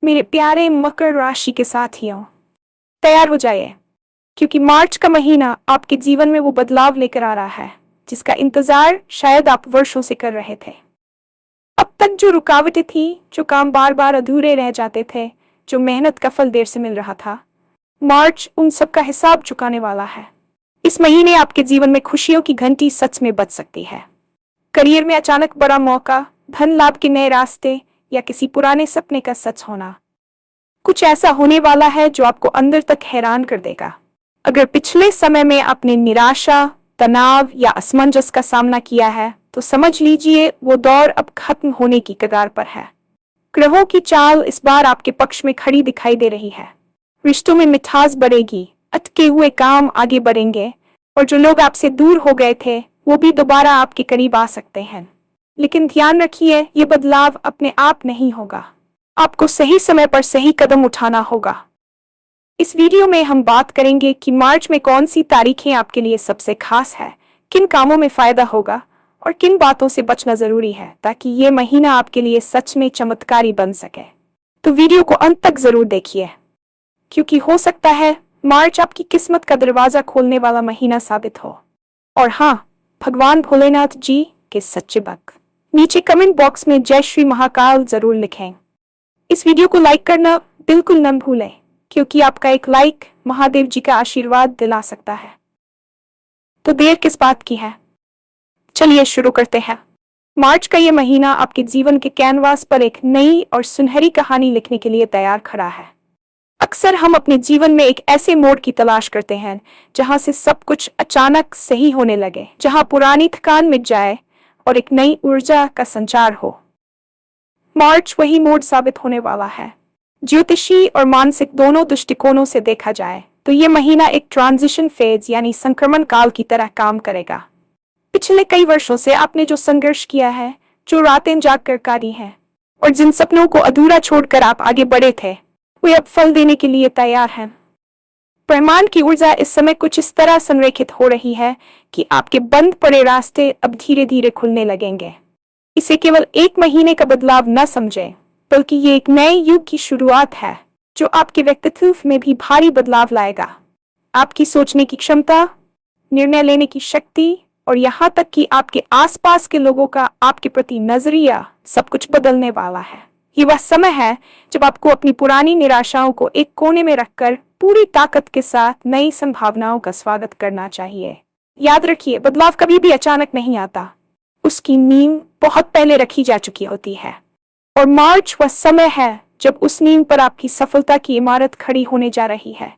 मेरे प्यारे मकर राशि के साथियों, तैयार हो जाइए, क्योंकि मार्च का महीना आपके जीवन में वो बदलाव लेकर आ रहा है जिसका इंतजार शायद आप वर्षों से कर रहे थे। अब तक जो रुकावटें थी, जो काम बार बार अधूरे रह जाते थे, जो मेहनत का फल देर से मिल रहा था, मार्च उन सब का हिसाब चुकाने वाला है। इस महीने आपके जीवन में खुशियों की घंटी सच में बज सकती है। करियर में अचानक बड़ा मौका, धन लाभ के नए रास्ते या किसी पुराने सपने का सच होना, कुछ ऐसा होने वाला है जो आपको अंदर तक हैरान कर देगा। अगर पिछले समय में आपने निराशा, तनाव या असमंजस का सामना किया है तो समझ लीजिए वो दौर अब खत्म होने की कगार पर है। ग्रहों की चाल इस बार आपके पक्ष में खड़ी दिखाई दे रही है। रिश्तों में मिठास बढ़ेगी, अटके हुए काम आगे बढ़ेंगे और जो लोग आपसे दूर हो गए थे वो भी दोबारा आपके करीब आ सकते हैं। लेकिन ध्यान रखिए, ये बदलाव अपने आप नहीं होगा। आपको सही समय पर सही कदम उठाना होगा। इस वीडियो में हम बात करेंगे कि मार्च में कौन सी तारीखें आपके लिए सबसे खास है, किन कामों में फायदा होगा और किन बातों से बचना जरूरी है ताकि ये महीना आपके लिए सच में चमत्कारी बन सके। तो वीडियो को अंत तक जरूर देखिए, क्योंकि हो सकता है मार्च आपकी किस्मत का दरवाजा खोलने वाला महीना साबित हो। और हाँ, भगवान भोलेनाथ जी के सच्चे भक्त नीचे कमेंट बॉक्स में जय श्री महाकाल जरूर लिखें। इस वीडियो को लाइक करना बिल्कुल न भूलें, क्योंकि आपका एक लाइक महादेव जी का आशीर्वाद दिला सकता है। तो देर किस बात की है, चलिए शुरू करते हैं। मार्च का ये महीना आपके जीवन के कैनवास पर एक नई और सुनहरी कहानी लिखने के लिए तैयार खड़ा है। अक्सर हम अपने जीवन में एक ऐसे मोड़ की तलाश करते हैं जहां से सब कुछ अचानक सही होने लगे, जहां पुरानी थकान मिट जाए और एक नई ऊर्जा का संचार हो। मार्च वही मोड़ साबित होने वाला है। ज्योतिषी और मानसिक दोनों दृष्टिकोणों से देखा जाए तो ये महीना एक ट्रांजिशन फेज यानी संक्रमण काल की तरह काम करेगा। पिछले कई वर्षों से आपने जो संघर्ष किया है, जो रातें जाग कर कारी हैं और जिन सपनों को अधूरा छोड़कर आप आगे बढ़े थे, वे अब फल देने के लिए तैयार हैं। ब्रह्मांड की ऊर्जा इस समय कुछ इस तरह संरेखित हो रही है कि आपके बंद पड़े रास्ते अब धीरे धीरे खुलने लगेंगे। इसे केवल एक महीने का बदलाव न समझें, बल्कि ये एक नए युग की शुरुआत है जो आपके व्यक्तित्व में भी भारी बदलाव लाएगा। आपकी सोचने की क्षमता, निर्णय लेने की शक्ति और यहाँ तक कि आपके आसपास के लोगों का आपके प्रति नजरिया, सब कुछ बदलने वाला है। ये वह समय है जब आपको अपनी पुरानी निराशाओं को एक कोने में रखकर पूरी ताकत के साथ नई संभावनाओं का स्वागत करना चाहिए। याद रखिए, बदलाव कभी भी अचानक नहीं आता, उसकी नींव बहुत पहले रखी जा चुकी होती है। और मार्च वह समय है जब उस नींव पर आपकी सफलता की इमारत खड़ी होने जा रही है।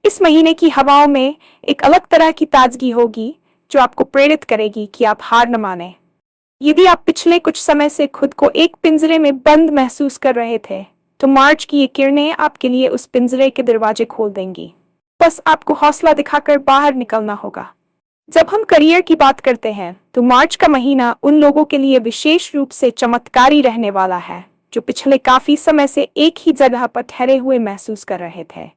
इस महीने की हवाओं में एक अलग तरह की ताजगी होगी जो आपको प्रेरित करेगी कि आप हार न माने। यदि आप पिछले कुछ समय से खुद को एक पिंजरे में बंद महसूस कर रहे थे, तो मार्च की ये किरणें आपके लिए उस पिंजरे के दरवाजे खोल देंगी। बस आपको हौसला दिखाकर बाहर निकलना होगा। जब हम करियर की बात करते हैं तो मार्च का महीना उन लोगों के लिए विशेष रूप से चमत्कारी रहने वाला है जो पिछले काफी समय से एक ही जगह पर ठहरे हुए महसूस कर रहे थे।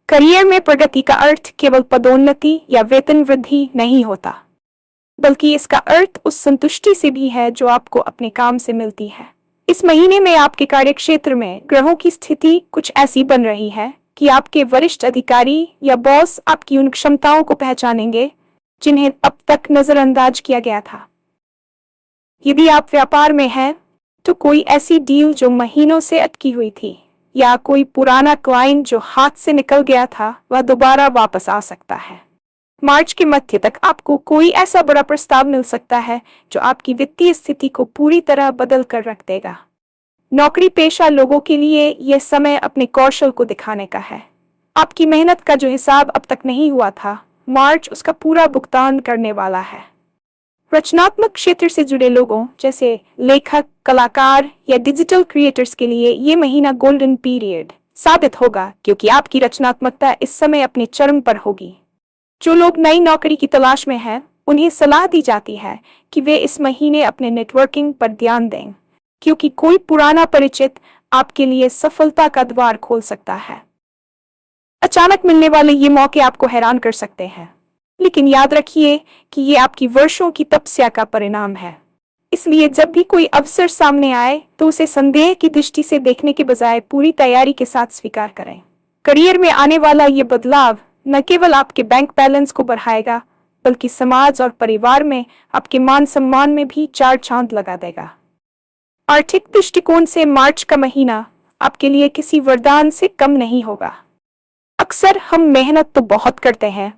करियर में प्रगति का अर्थ केवल पदोन्नति या वेतन वृद्धि नहीं होता, बल्कि इसका अर्थ उस संतुष्टि से भी है जो आपको अपने काम से मिलती है। इस महीने में आपके कार्यक्षेत्र में ग्रहों की स्थिति कुछ ऐसी बन रही है कि आपके वरिष्ठ अधिकारी या बॉस आपकी उन क्षमताओं को पहचानेंगे जिन्हें अब तक नजरअंदाज किया गया था। यदि आप व्यापार में हैं तो कोई ऐसी डील जो महीनों से अटकी हुई थी या कोई पुराना क्लाइंट जो हाथ से निकल गया था, वह दोबारा वापस आ सकता है। मार्च के मध्य तक आपको कोई ऐसा बड़ा प्रस्ताव मिल सकता है जो आपकी वित्तीय स्थिति को पूरी तरह बदल कर रख देगा। नौकरी पेशा लोगों के लिए यह समय अपने कौशल को दिखाने का है। आपकी मेहनत का जो हिसाब अब तक नहीं हुआ था, मार्च उसका पूरा भुगतान करने वाला है। रचनात्मक क्षेत्र से जुड़े लोगों जैसे लेखक, कलाकार या डिजिटल क्रिएटर्स के लिए ये महीना गोल्डन पीरियड साबित होगा, क्योंकि आपकी रचनात्मकता इस समय अपने चरम पर होगी। जो लोग नई नौकरी की तलाश में हैं, उन्हें सलाह दी जाती है कि वे इस महीने अपने नेटवर्किंग पर ध्यान दें, क्योंकि कोई पुराना परिचित आपके लिए सफलता का द्वार खोल सकता है। अचानक मिलने वाले ये मौके आपको हैरान कर सकते हैं, लेकिन याद रखिए कि ये आपकी वर्षों की तपस्या का परिणाम है। इसलिए जब भी कोई अवसर सामने आए तो उसे संदेह की दृष्टि से देखने के बजाय पूरी तैयारी के साथ स्वीकार करें। करियर में आने वाला ये बदलाव न केवल आपके बैंक बैलेंस को बढ़ाएगा, बल्कि समाज और परिवार में आपके मान सम्मान में भी चार चांद लगा देगा। आर्थिक दृष्टिकोण से मार्च का महीना आपके लिए किसी वरदान से कम नहीं होगा। अक्सर हम मेहनत तो बहुत करते हैं,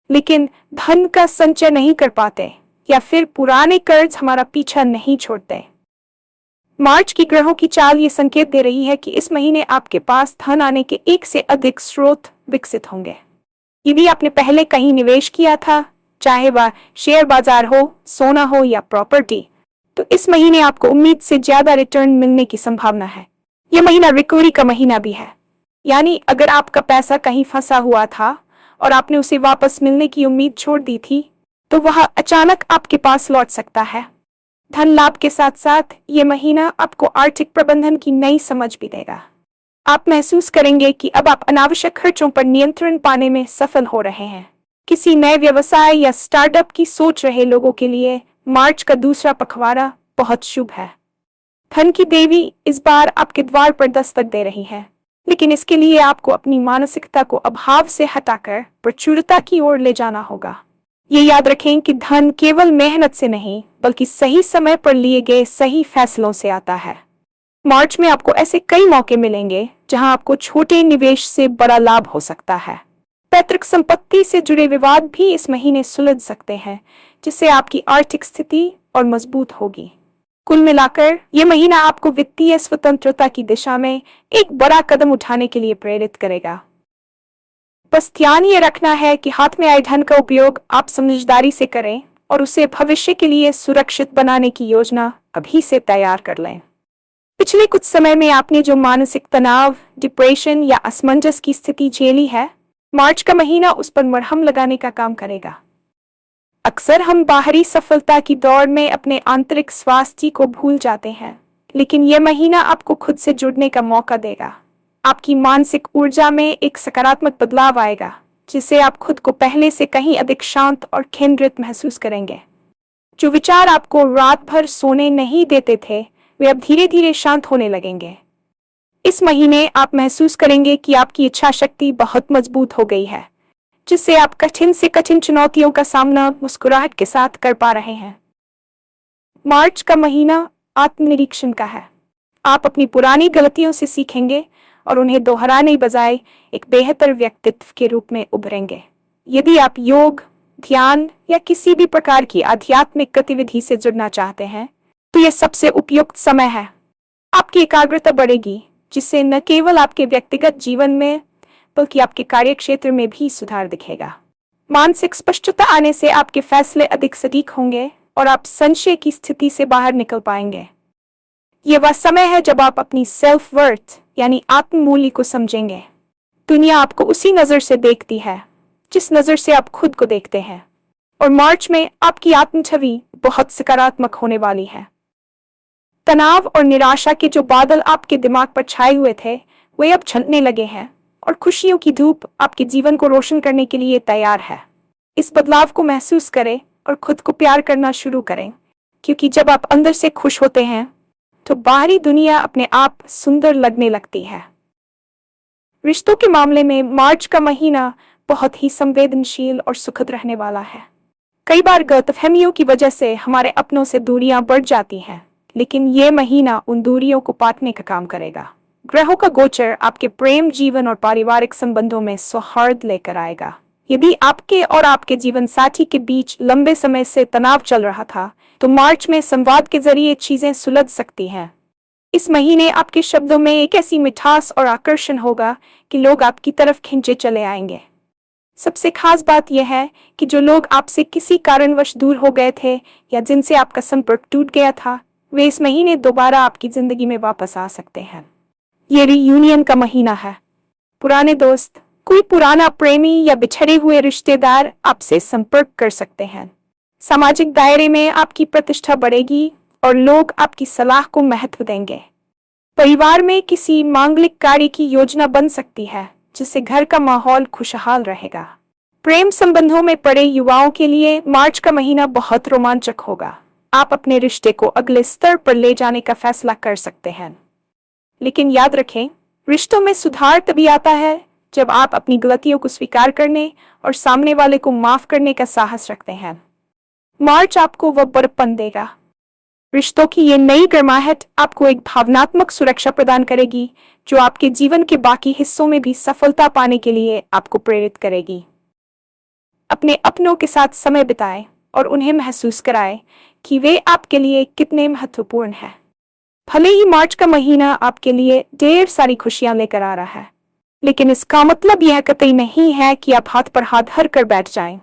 लेकिन धन का संचय नहीं कर पाते या फिर पुराने कर्ज हमारा पीछा नहीं छोड़ते। मार्च की ग्रहों की चाल ये संकेत दे रही है कि इस महीने आपके पास धन आने के एक से अधिक स्रोत विकसित होंगे। यदि आपने पहले कहीं निवेश किया था, चाहे वह शेयर बाजार हो, सोना हो या प्रॉपर्टी, तो इस महीने आपको उम्मीद से ज्यादा रिटर्न मिलने की संभावना है। यह महीना रिकवरी का महीना भी है, यानी अगर आपका पैसा कहीं फंसा हुआ था और आपने उसे वापस मिलने की उम्मीद छोड़ दी थी, तो वह अचानक आपके पास लौट सकता है। धन लाभ के साथ साथ ये महीना आपको आर्थिक प्रबंधन की नई समझ भी देगा। आप महसूस करेंगे कि अब आप अनावश्यक खर्चों पर नियंत्रण पाने में सफल हो रहे हैं। किसी नए व्यवसाय या स्टार्टअप की सोच रहे लोगों के लिए मार्च का दूसरा पखवाड़ा बहुत शुभ है। धन की देवी इस बार आपके द्वार पर दस्तक दे रही है, लेकिन इसके लिए आपको अपनी मानसिकता को अभाव से हटाकर प्रचुरता की ओर ले जाना होगा। ये याद रखें कि धन केवल मेहनत से नहीं, बल्कि सही समय पर लिए गए सही फैसलों से आता है। मार्च में आपको ऐसे कई मौके मिलेंगे जहां आपको छोटे निवेश से बड़ा लाभ हो सकता है। पैतृक संपत्ति से जुड़े विवाद भी इस महीने सुलझ सकते हैं, जिससे आपकी आर्थिक स्थिति और मजबूत होगी। कुल मिलाकर ये महीना आपको वित्तीय स्वतंत्रता की दिशा में एक बड़ा कदम उठाने के लिए प्रेरित करेगा। बस ध्यान ये रखना है कि हाथ में आए धन का उपयोग आप समझदारी से करें और उसे भविष्य के लिए सुरक्षित बनाने की योजना अभी से तैयार कर लें। पिछले कुछ समय में आपने जो मानसिक तनाव, डिप्रेशन या असमंजस की स्थिति झेली है, मार्च का महीना उस पर मरहम लगाने का काम करेगा। अक्सर हम बाहरी सफलता की दौड़ में अपने आंतरिक स्वास्थ्य को भूल जाते हैं, लेकिन यह महीना आपको खुद से जुड़ने का मौका देगा। आपकी मानसिक ऊर्जा में एक सकारात्मक बदलाव आएगा, जिससे आप खुद को पहले से कहीं अधिक शांत और केंद्रित महसूस करेंगे। जो विचार आपको रात भर सोने नहीं देते थे, वे अब धीरे धीरे शांत होने लगेंगे। इस महीने आप महसूस करेंगे कि आपकी इच्छा शक्ति बहुत मजबूत हो गई है, जिससे आप कठिन से कठिन चुनौतियों का सामना मुस्कुराहट के साथ कर पा रहे हैं। मार्च का महीना आत्मनिरीक्षण का है। आप अपनी पुरानी गलतियों से सीखेंगे और उन्हें दोहराने बजाय एक बेहतर व्यक्तित्व के रूप में उभरेंगे। यदि आप योग, ध्यान या किसी भी प्रकार की आध्यात्मिक गतिविधि से जुड़ना चाहते हैं, तो यह सबसे उपयुक्त समय है। आपकी एकाग्रता बढ़ेगी, जिससे न केवल आपके व्यक्तिगत जीवन में बल्कि आपके कार्यक्षेत्र में भी सुधार दिखेगा। मानसिक स्पष्टता आने से आपके फैसले अधिक सटीक होंगे और आप संशय की स्थिति से बाहर निकल पाएंगे। यह वह समय है जब आप अपनी सेल्फ वर्थ यानी आत्म मूल्य को समझेंगे। दुनिया आपको उसी नजर से देखती है जिस नजर से आप खुद को देखते हैं, और मार्च में आपकी आत्म छवि बहुत सकारात्मक होने वाली है। तनाव और निराशा के जो बादल आपके दिमाग पर छाए हुए थे, वे अब छंटने लगे हैं और खुशियों की धूप आपके जीवन को रोशन करने के लिए तैयार है। इस बदलाव को महसूस करें और खुद को प्यार करना शुरू करें, क्योंकि जब आप अंदर से खुश होते हैं तो बाहरी दुनिया अपने आप सुंदर लगने लगती है। रिश्तों के मामले में मार्च का महीना बहुत ही संवेदनशील और सुखद रहने वाला है। कई बार गलतफहमियों की वजह से हमारे अपनों से दूरियां बढ़ जाती हैं, लेकिन ये महीना उन दूरियों को पाटने का काम करेगा। ग्रहों का गोचर आपके प्रेम जीवन और पारिवारिक संबंधों में सौहार्द लेकर आएगा। यदि आपके और आपके जीवन साथी के बीच लंबे समय से तनाव चल रहा था, तो मार्च में संवाद के जरिए चीजें सुलझ सकती हैं। इस महीने आपके शब्दों में एक ऐसी मिठास और आकर्षण होगा कि लोग आपकी तरफ खींचे चले आएंगे। सबसे खास बात यह है कि जो लोग आपसे किसी कारणवश दूर हो गए थे या जिनसे आपका संपर्क टूट गया था, वे इस महीने दोबारा आपकी जिंदगी में वापस आ सकते हैं। ये रीयूनियन का महीना है। पुराने दोस्त, कोई पुराना प्रेमी या बिछड़े हुए रिश्तेदार आपसे संपर्क कर सकते हैं। सामाजिक दायरे में आपकी प्रतिष्ठा बढ़ेगी और लोग आपकी सलाह को महत्व देंगे। परिवार में किसी मांगलिक कार्य की योजना बन सकती है, जिससे घर का माहौल खुशहाल रहेगा। प्रेम संबंधों में पड़े युवाओं के लिए मार्च का महीना बहुत रोमांचक होगा। आप अपने रिश्ते को अगले स्तर पर ले जाने का फैसला कर सकते हैं। लेकिन याद रखें, रिश्तों में सुधार तभी आता है जब आप अपनी गलतियों को स्वीकार करने और सामने वाले को माफ करने का साहस रखते हैं। मार्च आपको वह बड़प्पन देगा। रिश्तों की ये नई गर्माहट आपको एक भावनात्मक सुरक्षा प्रदान करेगी जो आपके जीवन के बाकी हिस्सों में भी सफलता पाने के लिए आपको प्रेरित करेगी। अपने अपनों के साथ समय बिताएं और उन्हें महसूस कराएं कि वे आपके लिए कितने महत्वपूर्ण हैं। भले ही मार्च का महीना आपके लिए ढेर सारी खुशियां लेकर आ रहा है, लेकिन इसका मतलब यह कतई नहीं है कि आप हाथ पर हाथ धर कर बैठ जाएं।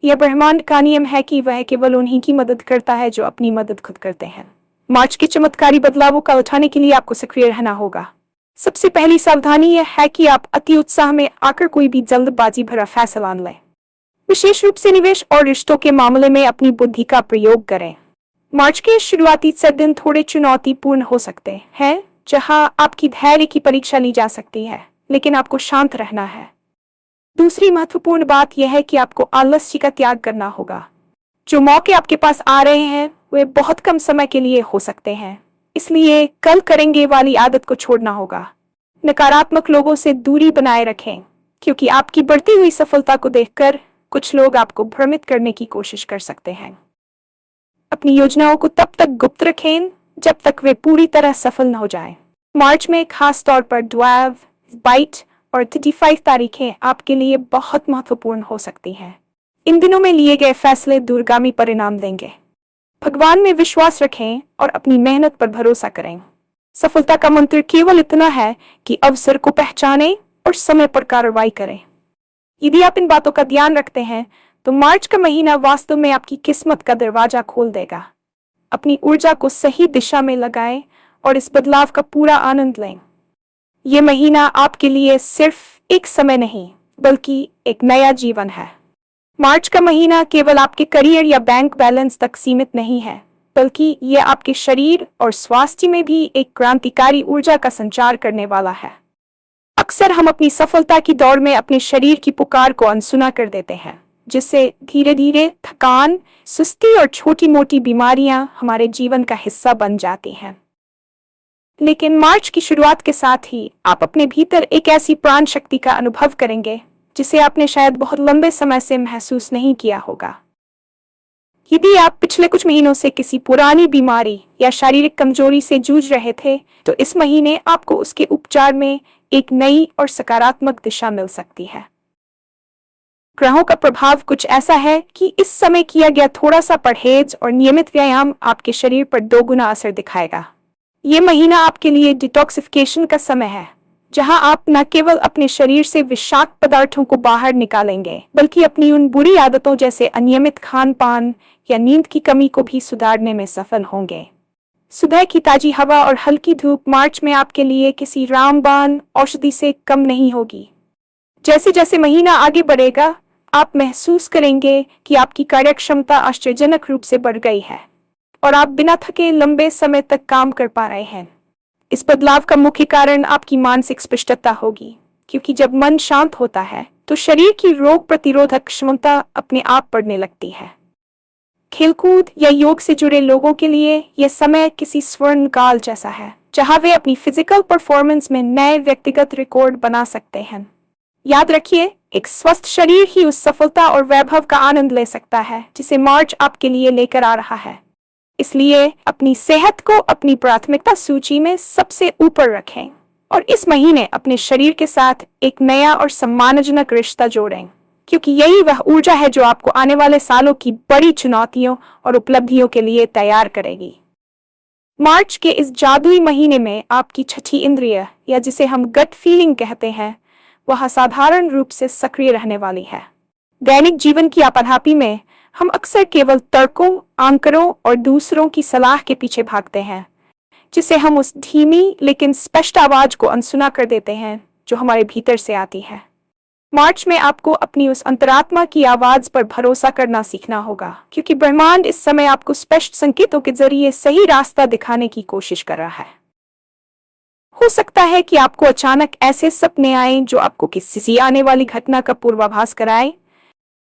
यह ब्रह्मांड का नियम है कि वह केवल उन्हीं की मदद करता है जो अपनी मदद खुद करते हैं। मार्च के चमत्कारी बदलावों का उठाने के लिए आपको सक्रिय रहना होगा। सबसे पहली सावधानी यह है कि आप अति उत्साह में आकर कोई भी जल्दबाजी भरा फैसला न लें। विशेष रूप से निवेश और रिश्तों के मामले में अपनी बुद्धि का प्रयोग करें। मार्च के शुरुआती 7 दिन थोड़े चुनौतीपूर्ण हो सकते हैं, जहां आपकी धैर्य की परीक्षा ली जा सकती है, लेकिन आपको शांत रहना है। दूसरी महत्वपूर्ण बात यह है कि आपको आलस्य का त्याग करना होगा। जो मौके आपके पास आ रहे हैं वे बहुत कम समय के लिए हो सकते हैं, इसलिए कल करेंगे वाली आदत को छोड़ना होगा। नकारात्मक लोगों से दूरी बनाए रखें, क्योंकि आपकी बढ़ती हुई सफलता को देखकर कुछ लोग आपको भ्रमित करने की कोशिश कर सकते हैं। अपनी योजनाओं को तब तक गुप्त रखें जब तक वे पूरी तरह सफल न हो जाएं। मार्च में खास तौर पर 12, 22 और 35 तारीखें आपके लिए बहुत महत्वपूर्ण हो सकती हैं। इन दिनों में लिए गए फैसले दूरगामी परिणाम देंगे। भगवान में विश्वास रखें और अपनी मेहनत पर भरोसा करें। सफलता का मंत्र केवल इतना है कि अवसर को पहचानें और समय पर कार्रवाई करें। यदि आप इन बातों का ध्यान रखते हैं तो मार्च का महीना वास्तव में आपकी किस्मत का दरवाजा खोल देगा। अपनी ऊर्जा को सही दिशा में लगाएं और इस बदलाव का पूरा आनंद लें। ये महीना आपके लिए सिर्फ एक समय नहीं, बल्कि एक नया जीवन है। मार्च का महीना केवल आपके करियर या बैंक बैलेंस तक सीमित नहीं है, बल्कि ये आपके शरीर और स्वास्थ्य में भी एक क्रांतिकारी ऊर्जा का संचार करने वाला है। अक्सर हम अपनी सफलता की दौड़ में अपने शरीर की पुकार को अनसुना कर देते हैं, जिससे धीरे धीरे थकान, सुस्ती और छोटी मोटी बीमारियां हमारे जीवन का हिस्सा बन जाती हैं। लेकिन मार्च की शुरुआत के साथ ही आप अपने भीतर एक ऐसी प्राण शक्ति का अनुभव करेंगे जिसे आपने शायद बहुत लंबे समय से महसूस नहीं किया होगा। यदि आप पिछले कुछ महीनों से किसी पुरानी बीमारी या शारीरिक कमजोरी से जूझ रहे थे, तो इस महीने आपको उसके उपचार में एक नई और सकारात्मक दिशा मिल सकती है। ग्रहों का प्रभाव कुछ ऐसा है कि इस समय किया गया थोड़ा सा परहेज और नियमित व्यायाम आपके शरीर पर 2 गुना असर दिखाएगा। ये महीना आपके लिए डिटॉक्सिफिकेशन का समय है, जहां आप न केवल अपने शरीर से विषाक्त पदार्थों को बाहर निकालेंगे, बल्कि अपनी उन बुरी आदतों जैसे अनियमित खान पान या नींद की कमी को भी सुधारने में सफल होंगे। सुबह की ताजी हवा और हल्की धूप मार्च में आपके लिए किसी रामबाण औषधि से कम नहीं होगी। जैसे जैसे महीना आगे बढ़ेगा, आप महसूस करेंगे कि आपकी कार्यक्षमता आश्चर्यजनक रूप से बढ़ गई है और आप बिना थके लंबे समय तक काम कर पा रहे हैं। इस बदलाव का मुख्य कारण आपकी मानसिक स्पष्टता होगी, क्योंकि जब मन शांत होता है तो शरीर की रोग प्रतिरोधक क्षमता अपने आप बढ़ने लगती है। खेलकूद या योग से जुड़े लोगों के लिए यह समय किसी स्वर्ण काल जैसा है, जहां वे अपनी फिजिकल परफॉर्मेंस में नए व्यक्तिगत रिकॉर्ड बना सकते हैं। याद रखिए, एक स्वस्थ शरीर ही उस सफलता और वैभव का आनंद ले सकता है जिसे मार्च आपके लिए लेकर आ रहा है। इसलिए अपनी सेहत को अपनी प्राथमिकता सूची में सबसे ऊपर रखें और इस महीने अपने शरीर के साथ एक नया और सम्मानजनक रिश्ता जोड़ें, क्योंकि यही वह ऊर्जा है जो आपको आने वाले सालों की बड़ी चुनौतियों और उपलब्धियों के लिए तैयार करेगी। मार्च के इस जादुई महीने में आपकी छठी इंद्रिय, या जिसे हम गट फीलिंग कहते हैं, वह असाधारण रूप से सक्रिय रहने वाली है। दैनिक जीवन की आपाधापी में हम अक्सर केवल तर्कों, आंकड़ों और दूसरों की सलाह के पीछे भागते हैं, जिससे हम उस धीमी लेकिन स्पष्ट आवाज को अनसुना कर देते हैं जो हमारे भीतर से आती है। मार्च में आपको अपनी उस अंतरात्मा की आवाज पर भरोसा करना सीखना होगा, क्योंकि ब्रह्मांड इस समय आपको स्पष्ट संकेतों के जरिए सही रास्ता दिखाने की कोशिश कर रहा है। हो सकता है कि आपको अचानक ऐसे सपने आए जो आपको किसी आने वाली घटना का पूर्वाभास कराएं,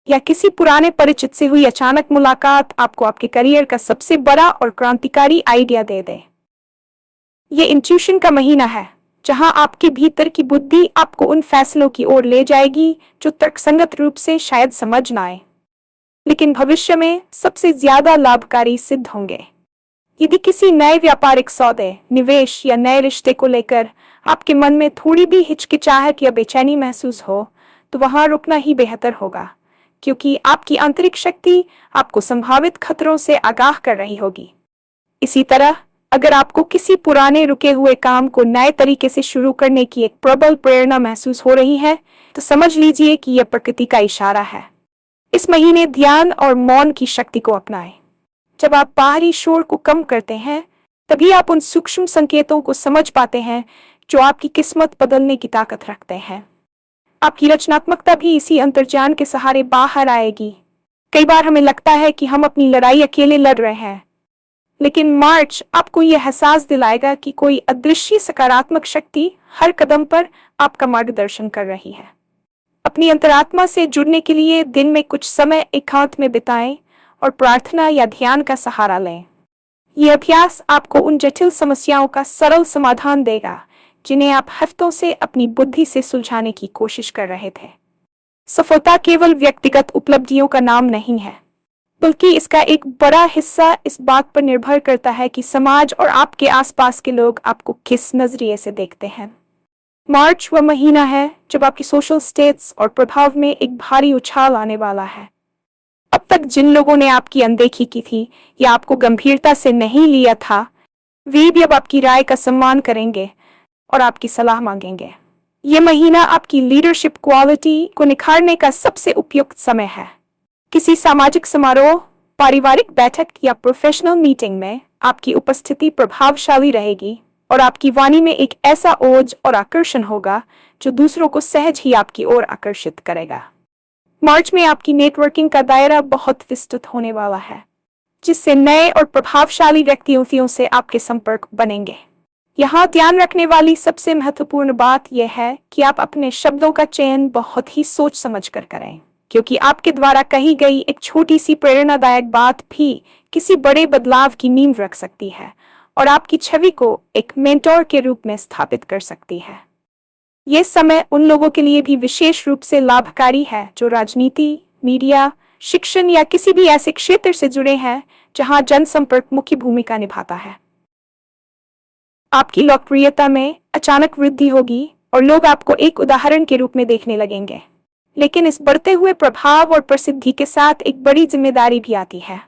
या किसी पुराने परिचित से हुई अचानक मुलाकात आपको आपके करियर का सबसे बड़ा और क्रांतिकारी आइडिया दे दे। ये इंट्यूशन का महीना है, जहां आपके भीतर की बुद्धि आपको उन फैसलों की ओर ले जाएगी जो तर्कसंगत रूप से शायद समझ ना आए, लेकिन भविष्य में सबसे ज्यादा लाभकारी सिद्ध होंगे। यदि किसी नए व्यापारिक सौदे, निवेश या नए रिश्ते को लेकर आपके मन में थोड़ी भी हिचकिचाहट या बेचैनी महसूस हो, तो वहां रुकना ही बेहतर होगा, क्योंकि आपकी आंतरिक शक्ति आपको संभावित खतरों से आगाह कर रही होगी। इसी तरह अगर आपको किसी पुराने रुके हुए काम को नए तरीके से शुरू करने की एक प्रबल प्रेरणा महसूस हो रही है, तो समझ लीजिए कि यह प्रकृति का इशारा है। इस महीने ध्यान और मौन की शक्ति को अपनाएं। जब आप बाहरी शोर को कम करते हैं, तभी आप उन सूक्ष्म संकेतों को समझ पाते हैं जो आपकी किस्मत बदलने की ताकत रखते हैं। आपकी रचनात्मकता भी इसी अंतर्ज्ञान के सहारे बाहर आएगी। कई बार हमें लगता है कि हम अपनी लड़ाई अकेले लड़ रहे हैं, लेकिन मार्च आपको यह एहसास दिलाएगा कि कोई अदृश्य सकारात्मक शक्ति हर कदम पर आपका मार्गदर्शन कर रही है। अपनी अंतरात्मा से जुड़ने के लिए दिन में कुछ समय एकांत में बिताएं और प्रार्थना या ध्यान का सहारा लें। यह अभ्यास आपको उन जटिल समस्याओं का सरल समाधान देगा जिन्हें आप हफ्तों से अपनी बुद्धि से सुलझाने की कोशिश कर रहे थे। सफलता केवल व्यक्तिगत उपलब्धियों का नाम नहीं है, बल्कि इसका एक बड़ा हिस्सा इस बात पर निर्भर करता है कि समाज और आपके आसपास के लोग आपको किस नजरिए से देखते हैं। मार्च वह महीना है जब आपकी सोशल स्टेटस और प्रभाव में एक भारी उछाल आने वाला है। अब तक जिन लोगों ने आपकी अनदेखी की थी या आपको गंभीरता से नहीं लिया था, वे भी अब आपकी राय का सम्मान करेंगे और आपकी सलाह मांगेंगे। यह महीना आपकी लीडरशिप क्वालिटी को निखारने का सबसे उपयुक्त समय है। किसी सामाजिक समारोह, पारिवारिक बैठक या प्रोफेशनल मीटिंग में आपकी उपस्थिति प्रभावशाली रहेगी और आपकी वाणी में एक ऐसा ओज और आकर्षण होगा जो दूसरों को सहज ही आपकी ओर आकर्षित करेगा। मार्च में आपकी नेटवर्किंग का दायरा बहुत विस्तृत होने वाला है, जिससे नए और प्रभावशाली व्यक्तियों से आपके संपर्क बनेंगे। यहाँ ध्यान रखने वाली सबसे महत्वपूर्ण बात यह है कि आप अपने शब्दों का चयन बहुत ही सोच समझ कर करें, क्योंकि आपके द्वारा कही गई एक छोटी सी प्रेरणादायक बात भी किसी बड़े बदलाव की नींव रख सकती है और आपकी छवि को एक मेंटोर के रूप में स्थापित कर सकती है। यह समय उन लोगों के लिए भी विशेष रूप से लाभकारी है जो राजनीति, मीडिया, शिक्षण या किसी भी ऐसे क्षेत्र से जुड़े हैं जहां जनसंपर्क मुख्य भूमिका निभाता है। आपकी लोकप्रियता में अचानक वृद्धि होगी और लोग आपको एक उदाहरण के रूप में देखने लगेंगे। लेकिन इस बढ़ते हुए प्रभाव और प्रसिद्धि के साथ एक बड़ी जिम्मेदारी भी आती है।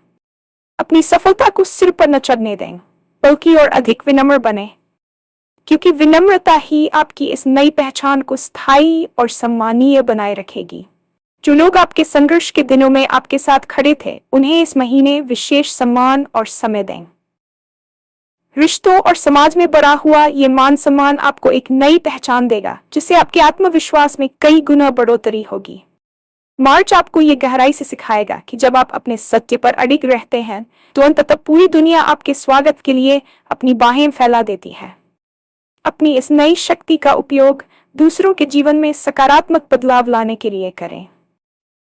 अपनी सफलता को सिर पर न चढ़ने दें, बल्कि और अधिक विनम्र बने, क्योंकि विनम्रता ही आपकी इस नई पहचान को स्थायी और सम्मानीय बनाए रखेगी। जो लोग आपके संघर्ष के दिनों में आपके साथ खड़े थे, उन्हें इस महीने विशेष सम्मान और समय दें। रिश्तों और समाज में बढ़ा हुआ ये मान सम्मान आपको एक नई पहचान देगा, जिससे आपके आत्मविश्वास में कई गुना बढ़ोतरी होगी। मार्च आपको ये गहराई से सिखाएगा कि जब आप अपने सत्य पर अडिग रहते हैं, तो अंततः पूरी दुनिया आपके स्वागत के लिए अपनी बाहें फैला देती है। अपनी इस नई शक्ति का उपयोग दूसरों के जीवन में सकारात्मक बदलाव लाने के लिए करें।